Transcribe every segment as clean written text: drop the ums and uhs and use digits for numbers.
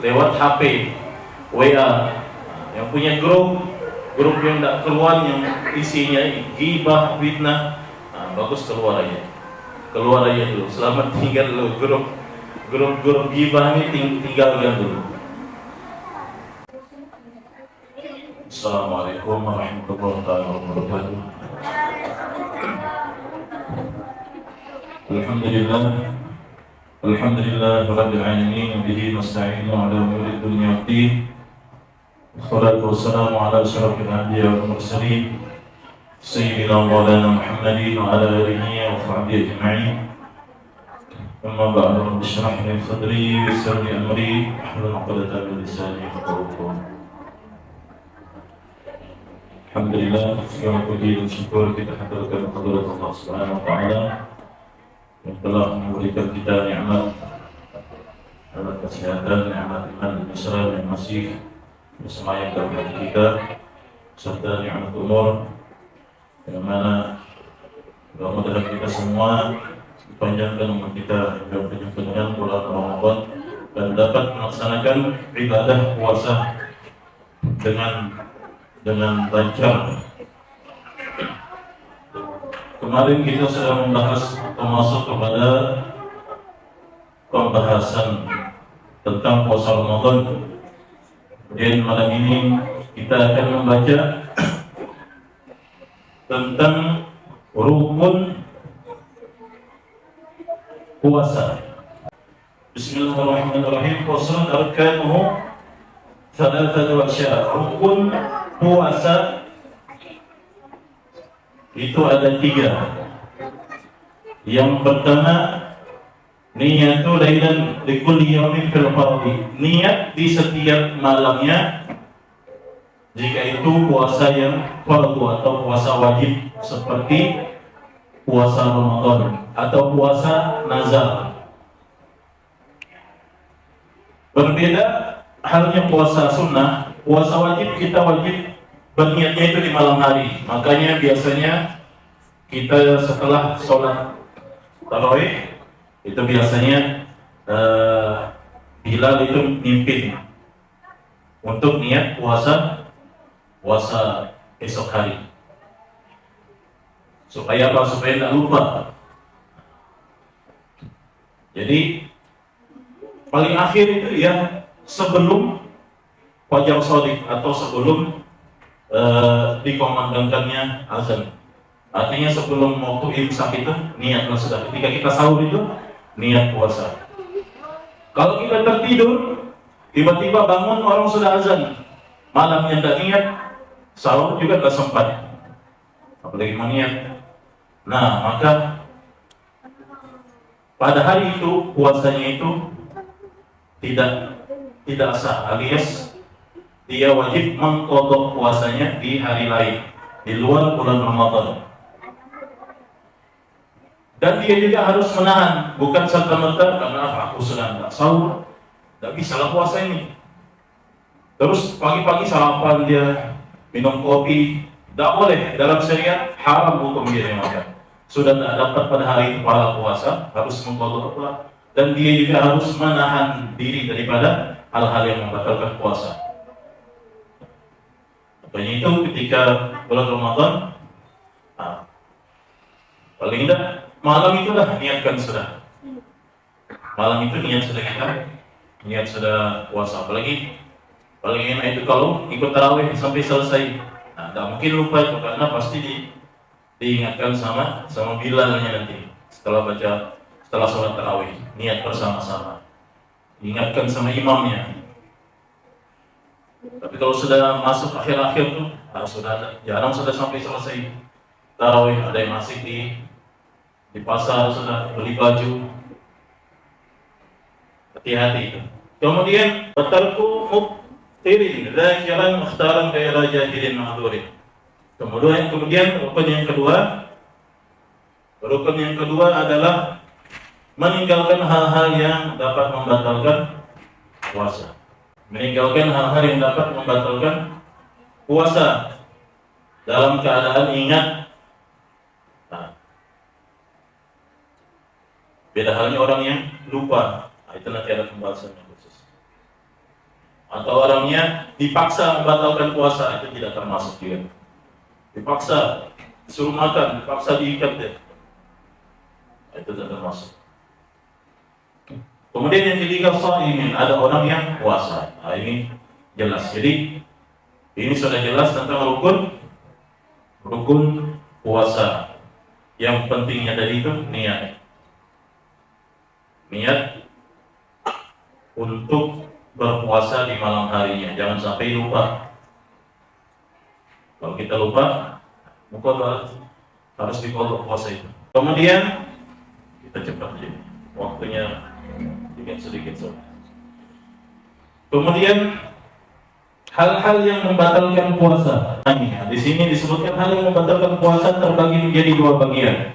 lewat HP, WA, yang punya grup yang tidak keluar, yang isinya gibah, fitnah, bagus keluar aja dulu. Selamat tinggal dulu grup gibah ini tinggalkan dulu. Assalamualaikum warahmatullahi wabarakatuh. Alhamdulillah rabbil alamin, bihi nasta'inu ala umuri dunya waddin. Wassalatu wassalamu ala asyrafil anbiya wal mursalin sayyidina maulana Muhammadin wa ala alihi wa sahbihi ajma'in. Amma ba'du, rabbi shrah li sadri wa yassir li amri wahlul 'uqdatam min lisani yafqahu qawli. Alhamdulillah, segala puji dan syukur kita haturkan kepada Allah Subhanahu wa taala yang telah memberikan kita nikmat kesehatan, nikmat iman dan Islam yang masih bersemayam dalam hati kita, serta nikmat umur yang mana mudah-mudahan kita semua dipanjangkan umur kita hingga penyempurnaan bulan Ramadan dan dapat melaksanakan ibadah puasa dengan lancar. Kemarin kita sudah membahas termasuk kepada pembahasan tentang puasa Ramadan. Dan malam ini kita akan membaca tentang rukun puasa. Bismillahirrahmanirrahim. Faslun arkanuhu thalathatu asya'. Rukun puasa itu ada 3. Yang pertama, niyatu lailan likulli yawmin fil fardhi. Niat di setiap malamnya jika itu puasa yang fardu atau puasa wajib seperti puasa Ramadan atau puasa nazar. Berbeda halnya puasa sunnah. Puasa wajib kita wajib berniatnya itu di malam hari. Makanya biasanya kita setelah sholat tarawih itu biasanya Bilal itu mimpin untuk niat puasa esok hari. Supaya apa? Supaya tidak lupa. Jadi paling akhir itu ya sebelum fajar shadiq atau sebelum dikomandangkannya azan. Artinya sebelum waktu imsak itu niatlah sudah. Ketika kita sahur itu niat puasa. Kalau kita tertidur tiba-tiba bangun orang sudah azan, malamnya tidak niat, sahur juga tidak sempat, apalagi mau niat. Nah, maka pada hari itu puasanya itu tidak sah, alias dia wajib mengqadha puasanya di hari lain di luar bulan Ramadan. Dan dia juga harus menahan, bukan serta-merta karena aku sedang tak sahur, tidak bisa lah puasa ini. Terus pagi-pagi sarapan dia minum kopi, tidak boleh. Dalam syariat haram hukum dia makan. Sudah tidak dapat pada hari itu pahala puasa, harus mengqadha pula. Dan dia juga harus menahan diri daripada hal-hal yang membatalkan puasa. Makanya itu ketika bulan Ramadan, paling tidak malam itulah niatkan sudah. Malam itu niat sudah puasa. Apalagi paling enak itu kalau ikut tarawih sampai selesai. Nah, tidak mungkin lupa itu karena pasti diingatkan sama Bilalnya nanti setelah sholat tarawih, niat bersama-sama. Diingatkan sama imamnya. Tapi kalau sudah masuk akhir-akhir tuh, jarang sudah sampai selesai tarawih. Ada yang masih di pasar sudah beli baju. Hati-hati itu. Kemudian batalku mubtirin zakiran mukhtaran ghaira jahilin ma'dhurin. Kemudian rukun yang kedua adalah meninggalkan hal-hal yang dapat membatalkan puasa. Meninggalkan hal-hal yang dapat membatalkan puasa dalam keadaan ingat. Beda halnya orang yang lupa. Itu nanti ada pembahasannya khusus. atau orangnya dipaksa membatalkan puasa, itu tidak termasuk juga. Dipaksa suruh makan, dipaksa diikat ya, itu tidak termasuk. Kemudian yang ketiga, shaimin, ada orang yang puasa. Nah, ini jelas. Jadi ini sudah jelas tentang rukun puasa. Yang pentingnya dari itu niat. Niat untuk berpuasa di malam harinya. Jangan sampai lupa. Kalau kita lupa, maka harus dikodok puasa itu. Kemudian kita cepat aja. Waktunya sedikit soal. Kemudian hal-hal yang membatalkan puasa. Di sini disebutkan hal yang membatalkan puasa terbagi menjadi dua bagian.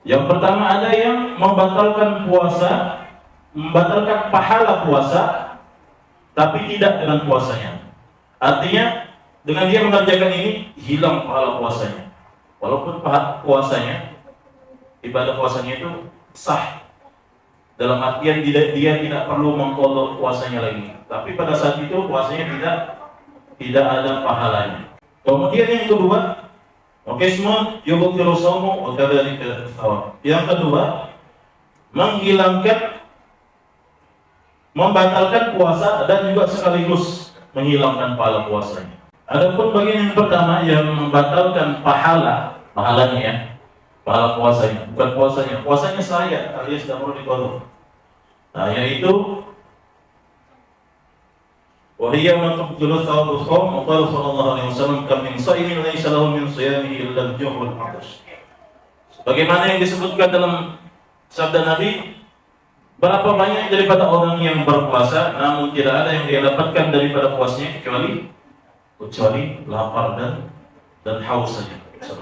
Yang pertama ada yang membatalkan puasa, membatalkan pahala puasa, tapi tidak dengan puasanya. Artinya dengan dia mengerjakan ini hilang pahala puasanya. Walaupun pahala puasanya, ibadah puasanya itu sah. Dalam artian dia tidak perlu mengqadha puasanya lagi. Tapi pada saat itu puasanya tidak ada pahalanya. Kemudian yang kedua, qismun yubtilu shaumu wa kadzalika thawab. Yang kedua, menghilangkan, membatalkan puasa dan juga sekaligus menghilangkan pahala puasanya. Adapun bagian yang pertama yang membatalkan pahalanya ya. Pahala puasanya, bukan puasanya saya alias tidak perlu diqadha. Nah, yaitu wahiyya man tubtilu thawabul shaum wa qala sallallahu alaihi wasallam kam min shaimin laysa lahu min shiyamihi illa al-ju' wal 'atash. Bagaimana yang disebutkan dalam sabda Nabi, berapa banyak daripada orang yang berpuasa namun tidak ada yang dia dapatkan daripada puasanya kecuali lapar dan haus saja.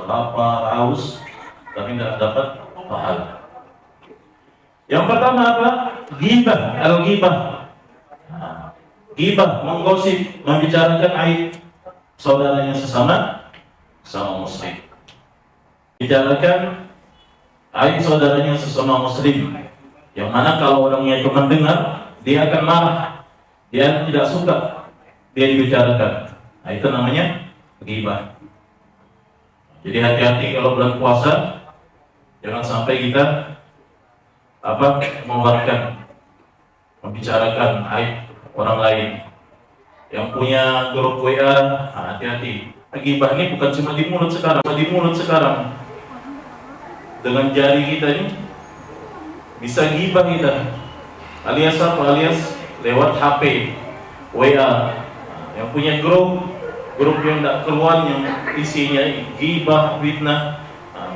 Lapar, haus, tapi tidak dapat pahala. Yang pertama apa? Ghibah, al-ghibah. Ghibah, menggosip, membicarakan aib saudaranya sesama muslim. Bicarakan aib saudaranya sesama muslim. Yang mana kalau orangnya itu mendengar, dia akan marah. Dia tidak suka dia dibicarakan. Nah, itu namanya ghibah. Jadi hati-hati kalau bulan puasa, jangan sampai kita membicarakan aib orang lain. Yang punya grup WA, hati-hati. Ghibah ini bukan cuma di mulut sekarang. Dengan jari kita ini bisa ghibah kita. Alias apa? Alias lewat HP, WA. Yang punya grup yang tidak keluar, yang isinya ghibah, fitnah,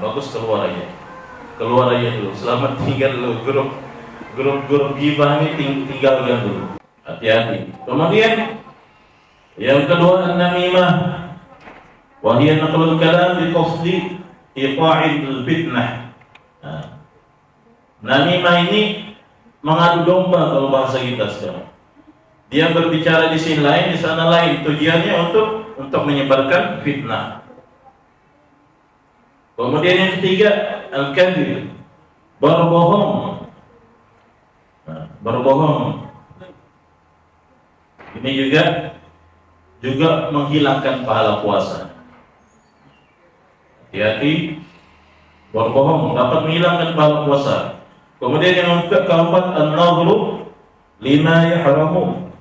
bagus keluar aja dulu. Selamat tinggal dulu. Grup ghibah ini tinggalkan dulu. Hati-hati. Kemudian yang kedua, an-namimah, wa hiya naqlul kalam bi qasdi iqa'il fitnah. Namimah ini mengadu domba kalau bahasa kita sekarang. Dia berbicara di sini lain, di sana lain. Tujuannya untuk menyebarkan fitnah. Kemudian yang ketiga, al-kadhib, berbohong. Berbohong. Ini juga menghilangkan pahala puasa. Hati-hati, berbohong dapat menghilangkan pahala puasa. Kemudian yang keempat, an-nadhru lima yahramu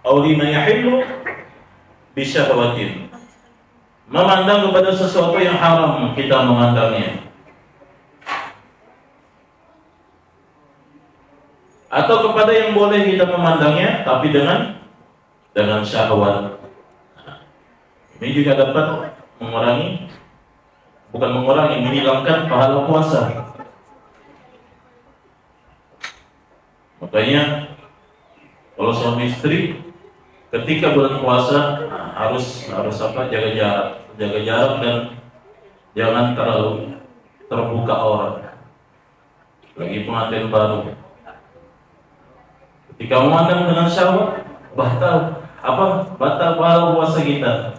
atau lima yahillu bisyahwatin. Memandang kepada sesuatu yang haram kita memandangnya, atau kepada yang boleh kita memandangnya tapi dengan syahwat. Ini juga dapat menghilangkan pahala puasa. Makanya kalau suami istri ketika bulan puasa harus jaga jarak dan jangan terlalu terbuka aurat. Lagi pengantin baru, ketika memandang dengan syahwat, batal pahala puasa kita.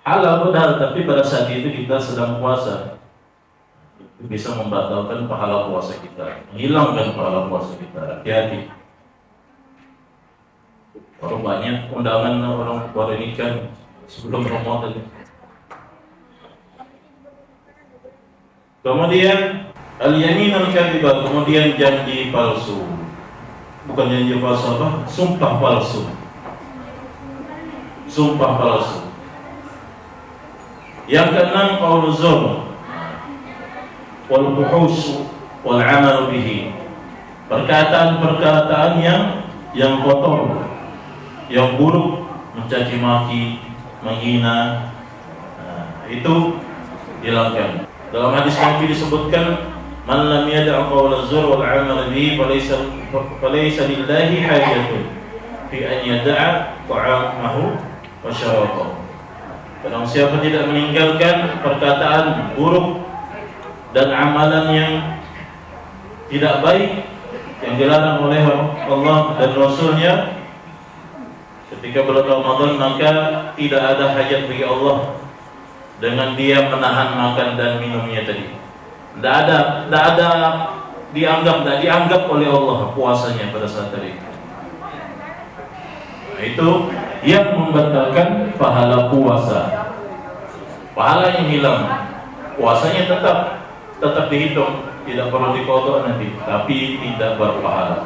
Halal benar, tapi pada saat itu kita sedang puasa, itu bisa membatalkan pahala puasa kita, menghilangkan pahala puasa kita. Hati-hati. Orang banyak undangan orang baru nikah sebelum Ramadan. Kemudian al-yamin al-kadhibah, kemudian janji palsu. Bukan janji palsu apa? Sumpah palsu. Sumpah palsu. Yang keenam qaulu zur wal fuhush wal amal bihi. Perkataan-perkataan yang kotor, yang buruk, mencaci maki, menghina, itu hilangkan. Dalam hadis Nabi disebutkan, man lam yada' qaula zur wal amal bihi falaysa lillahi hajatun fi an yada'a ta'amahu wa syarabahu. Barang siapa tidak meninggalkan perkataan buruk dan amalan yang tidak baik yang dilarang oleh Allah dan Rasulnya ketika bulan Ramadan, maka tidak ada hajat bagi Allah dengan dia menahan makan dan minumnya tadi. Tidak dianggap oleh Allah puasanya pada saat tadi. Nah, itu yang membatalkan pahala puasa. Pahala yang hilang, puasanya tetap dihitung, tidak perlu diqadha nanti, tapi tidak berpahala.